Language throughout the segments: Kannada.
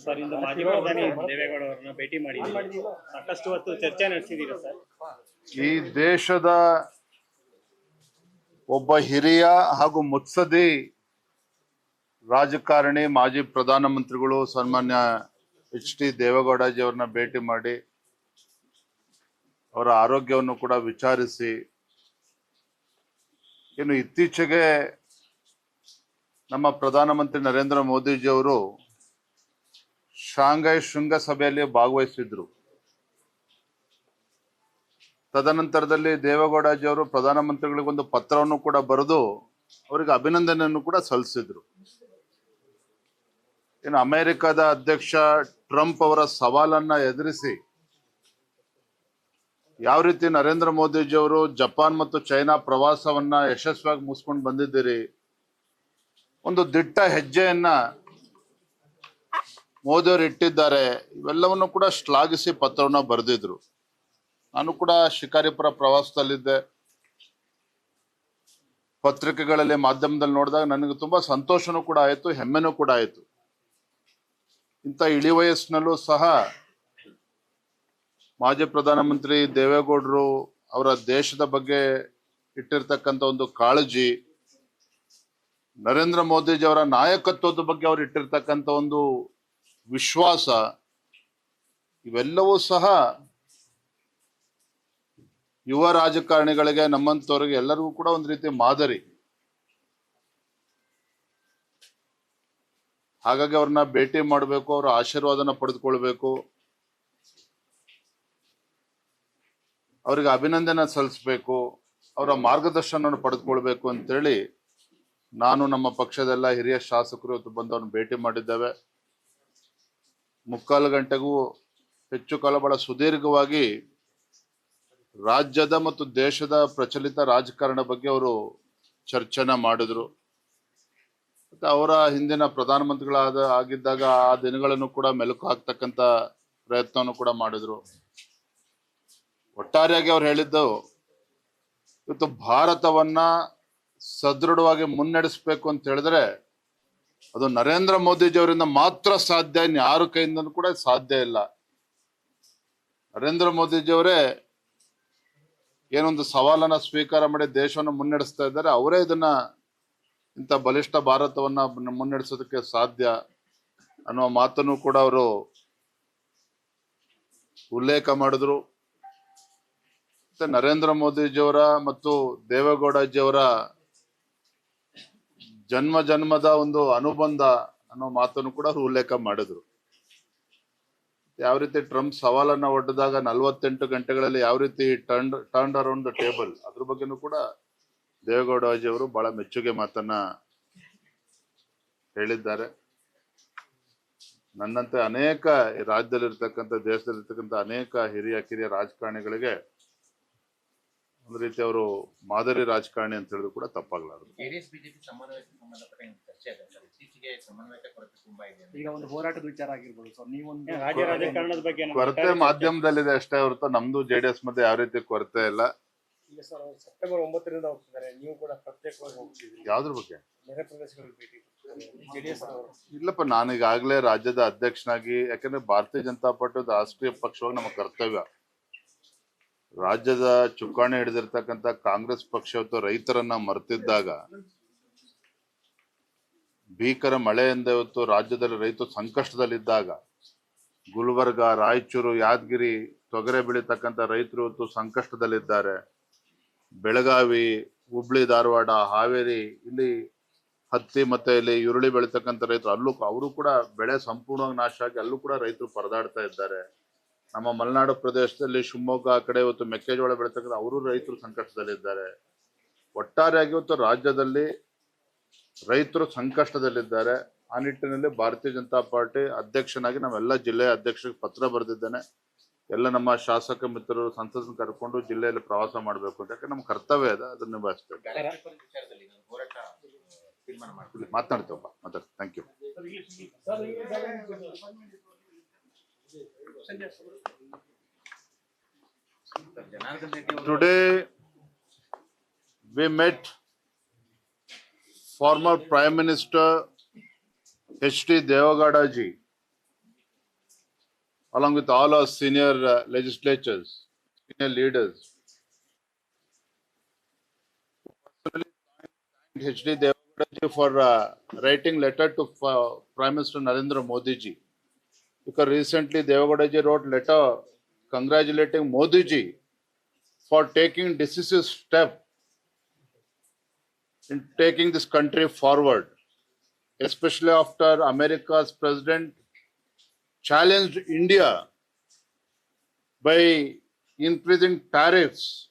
ಸರ್ ಇಂದು ಮಾಜಿ ಪ್ರಧಾನಿ ದೇವೇಗೌಡ ಅವರನ್ನ ಭೇಟಿ ಮಾಡಿದ್ದೀವಿ. ಸಾಕಷ್ಟು ಹೊತ್ತು ಚರ್ಚೆ ನಡೆಸಿದ್ದೀರಾ ಸರ್? ಈ ದೇಶದ ಒಬ್ಬ ಹಿರಿಯ ಹಾಗೂ ಮುತ್ಸದಿ ರಾಜಕಾರಣಿ ಮಾಜಿ ಪ್ರಧಾನಮಂತ್ರಿಗಳು ಸನ್ಮಾನ್ಯ ಎಚ್.ಡಿ. ದೇವೇಗೌಡಜಿ ಅವರನ್ನ ಭೇಟಿ ಮಾಡಿ ಅವರ ಆರೋಗ್ಯವನ್ನು ಕೂಡ ವಿಚಾರಿಸಿ, ಇನ್ನು ಇತ್ತೀಚೆಗೆ ನಮ್ಮ ಪ್ರಧಾನಮಂತ್ರಿ ನರೇಂದ್ರ ಮೋದಿಜಿ ಅವರು ಶಾಂಘೈ ಶೃಂಗಸಭೆಯಲ್ಲಿ ಭಾಗವಹಿಸಿದ್ರು. ತದನಂತರದಲ್ಲಿ ದೇವೇಗೌಡಜಿ ಅವರು ಪ್ರಧಾನಮಂತ್ರಿಗಳಿಗೊಂದು ಪತ್ರವನ್ನು ಕೂಡ ಬರೆದು ಅವರಿಗೆ ಅಭಿನಂದನೆಯನ್ನು ಕೂಡ ಸಲ್ಲಿಸಿದ್ರು. ಇನ್ನು ಅಮೆರಿಕದ ಅಧ್ಯಕ್ಷ ಟ್ರಂಪ್ ಅವರ ಸವಾಲನ್ನ ಎದುರಿಸಿ ಯಾವ ರೀತಿ ನರೇಂದ್ರ ಮೋದಿಜಿ ಅವರು ಜಪಾನ್ ಮತ್ತು ಚೈನಾ ಪ್ರವಾಸವನ್ನ ಯಶಸ್ವಿಯಾಗಿ ಮುಗಿಸ್ಕೊಂಡು ಬಂದಿದ್ದೀರಿ, ಒಂದು ದಿಟ್ಟ ಹೆಜ್ಜೆಯನ್ನ ಮೋದಿಯವರು ಇಟ್ಟಿದ್ದಾರೆ, ಇವೆಲ್ಲವನ್ನು ಕೂಡ ಶ್ಲಾಘಿಸಿ ಪತ್ರವನ್ನ ಬರೆದಿದ್ರು. ನಾನು ಕೂಡ ಶಿಕಾರಿಪುರ ಪ್ರವಾಸದಲ್ಲಿದ್ದೆ. ಪತ್ರಿಕೆಗಳಲ್ಲಿ ಮಾಧ್ಯಮದಲ್ಲಿ ನೋಡಿದಾಗ ನನಗೆ ತುಂಬಾ ಸಂತೋಷನೂ ಕೂಡ ಆಯಿತು, ಹೆಮ್ಮೆನೂ ಕೂಡ ಆಯಿತು. ಇಂಥ ಇಳಿ ವಯಸ್ಸಿನಲ್ಲೂ ಸಹ ಮಾಜಿ ಪ್ರಧಾನಮಂತ್ರಿ ದೇವೇಗೌಡರು ಅವರ ದೇಶದ ಬಗ್ಗೆ ಇಟ್ಟಿರ್ತಕ್ಕಂಥ ಒಂದು ಕಾಳಜಿ, ನರೇಂದ್ರ ಮೋದಿಜಿ ಅವರ ನಾಯಕತ್ವದ ಬಗ್ಗೆ ಅವರು ಇಟ್ಟಿರ್ತಕ್ಕಂಥ ಒಂದು ವಿಶ್ವಾಸ, ಇವೆಲ್ಲವೂ ಸಹ ಯುವ ರಾಜಕಾರಣಿಗಳಿಗೆ, ನಮ್ಮಂತವರಿಗೆ ಎಲ್ಲರಿಗೂ ಕೂಡ ಒಂದು ರೀತಿ ಮಾದರಿ. ಹಾಗಾಗಿ ಅವ್ರನ್ನ ಭೇಟಿ ಮಾಡಬೇಕು, ಅವರ ಆಶೀರ್ವಾದನ ಪಡೆದುಕೊಳ್ಬೇಕು, ಅವರಿಗೆ ಅಭಿನಂದನೆ ಸಲ್ಲಿಸಬೇಕು, ಅವರ ಮಾರ್ಗದರ್ಶನವನ್ನು ಪಡೆದುಕೊಳ್ಬೇಕು ಅಂತೇಳಿ ನಾನು ನಮ್ಮ ಪಕ್ಷದೆಲ್ಲ ಹಿರಿಯ ಶಾಸಕರು ಇವತ್ತು ಬಂದು ಅವ್ರನ್ನ ಭೇಟಿ ಮಾಡಿದ್ದೇವೆ. 3/4 ಗಂಟೆಗೂ ಹೆಚ್ಚು ಕಾಲ ಬಹಳ ಸುದೀರ್ಘವಾಗಿ ರಾಜ್ಯದ ಮತ್ತು ದೇಶದ ಪ್ರಚಲಿತ ರಾಜಕಾರಣ ಬಗ್ಗೆ ಅವರು ಚರ್ಚೆನ ಮಾಡಿದ್ರು. ಮತ್ತೆ ಅವರ ಹಿಂದಿನ ಆಗಿದ್ದಾಗ ಆ ದಿನಗಳನ್ನು ಕೂಡ ಮೆಲುಕು ಹಾಕ್ತಕ್ಕಂಥ ಪ್ರಯತ್ನವನ್ನು ಕೂಡ ಮಾಡಿದ್ರು. ಒಟ್ಟಾರೆಯಾಗಿ ಅವ್ರು ಹೇಳಿದ್ದು, ಇವತ್ತು ಭಾರತವನ್ನ ಸದೃಢವಾಗಿ ಮುನ್ನಡೆಸಬೇಕು ಅಂತ ಹೇಳಿದ್ರೆ ಅದು ನರೇಂದ್ರ ಮೋದಿಜಿ ಅವರಿಂದ ಮಾತ್ರ ಸಾಧ್ಯ, ಯಾರ ಕೈಯಿಂದನೂ ಕೂಡ ಸಾಧ್ಯ ಇಲ್ಲ. ನರೇಂದ್ರ ಮೋದಿಜಿ ಅವರೇ ಏನೊಂದು ಸವಾಲನ್ನ ಸ್ವೀಕಾರ ಮಾಡಿ ದೇಶವನ್ನು ಮುನ್ನಡೆಸ್ತಾ ಇದ್ದಾರೆ, ಅವರೇ ಇದನ್ನ ಇಂಥ ಬಲಿಷ್ಠ ಭಾರತವನ್ನ ಮುನ್ನಡೆಸೋದಕ್ಕೆ ಸಾಧ್ಯ ಅನ್ನುವ ಮಾತನ್ನು ಕೂಡ ಅವರು ಉಲ್ಲೇಖ ಮಾಡಿದ್ರು. ಮತ್ತೆ ನರೇಂದ್ರ ಮೋದಿಜಿಯವರ ಮತ್ತು ದೇವೇಗೌಡಜಿಯವರ ಜನ್ಮದ ಒಂದು ಅನುಬಂಧ ಅನ್ನೋ ಮಾತನ್ನು ಕೂಡ ಅವರು ಉಲ್ಲೇಖ ಮಾಡಿದ್ರು. ಯಾವ ರೀತಿ ಟ್ರಂಪ್ ಸವಾಲನ್ನ ಒಡ್ಡಿದಾಗ 48 ಗಂಟೆಗಳಲ್ಲಿ ಯಾವ ರೀತಿ ಟರ್ನ್ ಅರೌಂಡ್ ದ ಟೇಬಲ್, ಅದ್ರ ಬಗ್ಗೆನೂ ಕೂಡ ದೇವೇಗೌಡಜಿ ಅವರು ಬಹಳ ಮೆಚ್ಚುಗೆ ಮಾತನ್ನ ಹೇಳಿದ್ದಾರೆ. ನನ್ನಂತೆ ಅನೇಕ ರಾಜ್ಯದಲ್ಲಿರ್ತಕ್ಕಂಥ, ದೇಶದಲ್ಲಿರ್ತಕ್ಕಂಥ ಅನೇಕ ಕಿರಿಯ ರಾಜಕಾರಣಿಗಳಿಗೆ ಒಂದು ರೀತಿ ಅವರು ಮಾದರಿ ರಾಜಕಾರಣಿ ಅಂತ ಹೇಳಿದ್ರು ಕೂಡ ತಪ್ಪಾಗಲಾರದು. ಈಗ ಒಂದು ಹೋರಾಟದ ವಿಚಾರ ಆಗಿರ್ಬೋದು ಸರ್, ನೀವೊಂದು ರಾಜ್ಯ ರಾಜಕಾರಣದ ಬಗ್ಗೆ ಕೊರತೆ ಮಾಧ್ಯಮದಲ್ಲಿದೆ ಅಷ್ಟೇ ಹೊರತು ನಮ್ದು JDS ಮಧ್ಯೆ ಯಾವ ರೀತಿ ಕೊರತೆ ಇಲ್ಲ. ಈಗ ಸರ್ ಅವರು ಸೆಪ್ಟೆಂಬರ್ 9ರಿಂದ ಹೋಗ್ತಿದ್ದಾರೆ, ನೀವು ಕೂಡ ಪ್ರತ್ಯೇಕವಾಗಿ ಹೋಗ್ತಿದ್ದೀರಿ. ಯಾವ್ದ್ರ ಬಗ್ಗೆ? ನೆರೆ ಪ್ರದೇಶಗಳಿಗೆ ಭೇಟಿ JDS ಅವರು. ಇಲ್ಲಪ್ಪ, ನಾನೀಗಾಗಲೇ ರಾಜ್ಯದ ಅಧ್ಯಕ್ಷನಾಗಿ, ಯಾಕಂದ್ರೆ ಭಾರತೀಯ ಜನತಾ ಪಾರ್ಟಿ ರಾಷ್ಟ್ರೀಯ ಪಕ್ಷವಾಗಿ ನಮ್ಮ ಕರ್ತವ್ಯ. ರಾಜ್ಯದ ಚುಕ್ಕಾಣಿ ಹಿಡಿದಿರ್ತಕ್ಕಂಥ ಕಾಂಗ್ರೆಸ್ ಪಕ್ಷ ಇವತ್ತು ರೈತರನ್ನ ಮರೆತಿದ್ದಾಗ, ಭೀಕರ ಮಳೆಯಿಂದ ಇವತ್ತು ರಾಜ್ಯದಲ್ಲಿ ರೈತರು ಸಂಕಷ್ಟದಲ್ಲಿದ್ದಾಗ, ಗುಲ್ಬರ್ಗ, ರಾಯಚೂರು, ಯಾದಗಿರಿ ತೊಗರೆ ಬೆಳೀತಕ್ಕಂಥ ರೈತರು ಇವತ್ತು ಸಂಕಷ್ಟದಲ್ಲಿದ್ದಾರೆ. ಬೆಳಗಾವಿ, ಹುಬ್ಳಿ, ಧಾರವಾಡ, ಹಾವೇರಿ, ಇಲ್ಲಿ ಹತ್ತಿ ಮತ್ತೆ ಇಲ್ಲಿ ಈರುಳ್ಳಿ ಬೆಳೀತಕ್ಕಂಥ ರೈತರು, ಅವರು ಕೂಡ ಬೆಳೆ ಸಂಪೂರ್ಣವಾಗಿ ನಾಶ ಆಗಿ ಅಲ್ಲೂ ಕೂಡ ರೈತರು ಪರದಾಡ್ತಾ ಇದ್ದಾರೆ. ನಮ್ಮ ಮಲೆನಾಡು ಪ್ರದೇಶದಲ್ಲಿ ಶಿವಮೊಗ್ಗ ಆ ಕಡೆ ಇವತ್ತು ಮೆಕ್ಕೆಜೋಳ ಬೆಳೀತಕ್ಕಂಥ ಅವರು ರೈತರು ಸಂಕಷ್ಟದಲ್ಲಿದ್ದಾರೆ. ಒಟ್ಟಾರೆಯಾಗಿ ಇವತ್ತು ರಾಜ್ಯದಲ್ಲಿ ರೈತರು ಸಂಕಷ್ಟದಲ್ಲಿದ್ದಾರೆ. ಆ ನಿಟ್ಟಿನಲ್ಲಿ ಭಾರತೀಯ ಜನತಾ ಪಾರ್ಟಿ ಅಧ್ಯಕ್ಷನಾಗಿ ನಾವೆಲ್ಲ ಜಿಲ್ಲೆಯ ಅಧ್ಯಕ್ಷರಿಗೆ ಪತ್ರ ಬರೆದಿದ್ದೇನೆ. ಎಲ್ಲ ನಮ್ಮ ಶಾಸಕ ಮಿತ್ರರು, ಸಂಸದರನ್ನು ಕರ್ಕೊಂಡು ಜಿಲ್ಲೆಯಲ್ಲಿ ಪ್ರವಾಸ ಮಾಡಬೇಕು ಅಂತ, ಯಾಕಂದ್ರೆ ನಮ್ಮ ಕರ್ತವ್ಯ ಇದೆ, ಅದನ್ನು ನಿಭಾಯಿಸ್ತೇವೆ. ಮಾತಾಡ್ತೇವಪ್ಪ, thank you. Today we met former Prime Minister H.D. Devegowda ji along with all our senior legislatures, senior leaders. Personally thanked H.D. Devagowda ji for writing letter to Prime Minister Narendra Modi ji. Because recently Devagowda ji wrote letter congratulating Modi ji for taking decisive step in taking this country forward, especially after America's president challenged India by increasing tariffs.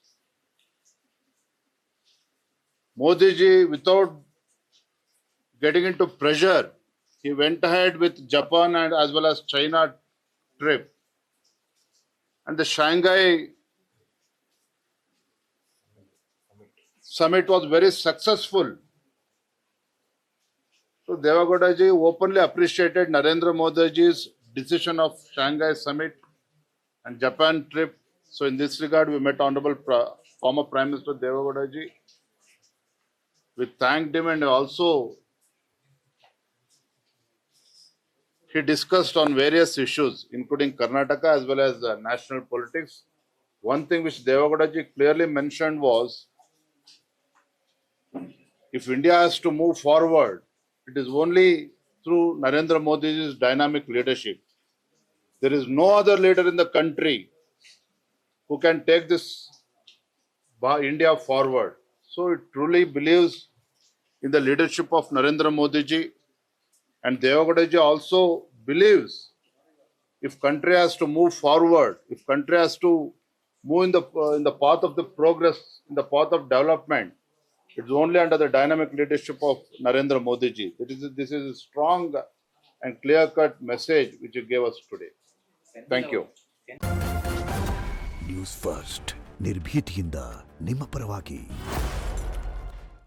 Modi ji, without getting into pressure, he went ahead with Japan and as well as China trip. And the Shanghai summit was very successful. So Devagowda ji openly appreciated Narendra Modi ji's decision of Shanghai summit and Japan trip. So in this regard, we met Honorable former Prime Minister Devagowda ji. We thanked him and also he discussed on various issues, including Karnataka as well as national politics. One thing which Devagowda ji clearly mentioned was, if India has to move forward, it is only through Narendra Modi's dynamic leadership. There is no other leader in the country who can take this India forward. So it truly believes in the leadership of Narendra Modi ji, and Devagowda ji also believes if country has to move forward, if country has to move in the path of the progress, in the path of development, it's only under the dynamic leadership of Narendra Modi ji. This is a strong and clear-cut message which you gave us today. Thank you. News first ನಿರ್ಭೀತಿಯಿಂದ ನಿಮ್ಮ ಪರವಾಗಿ.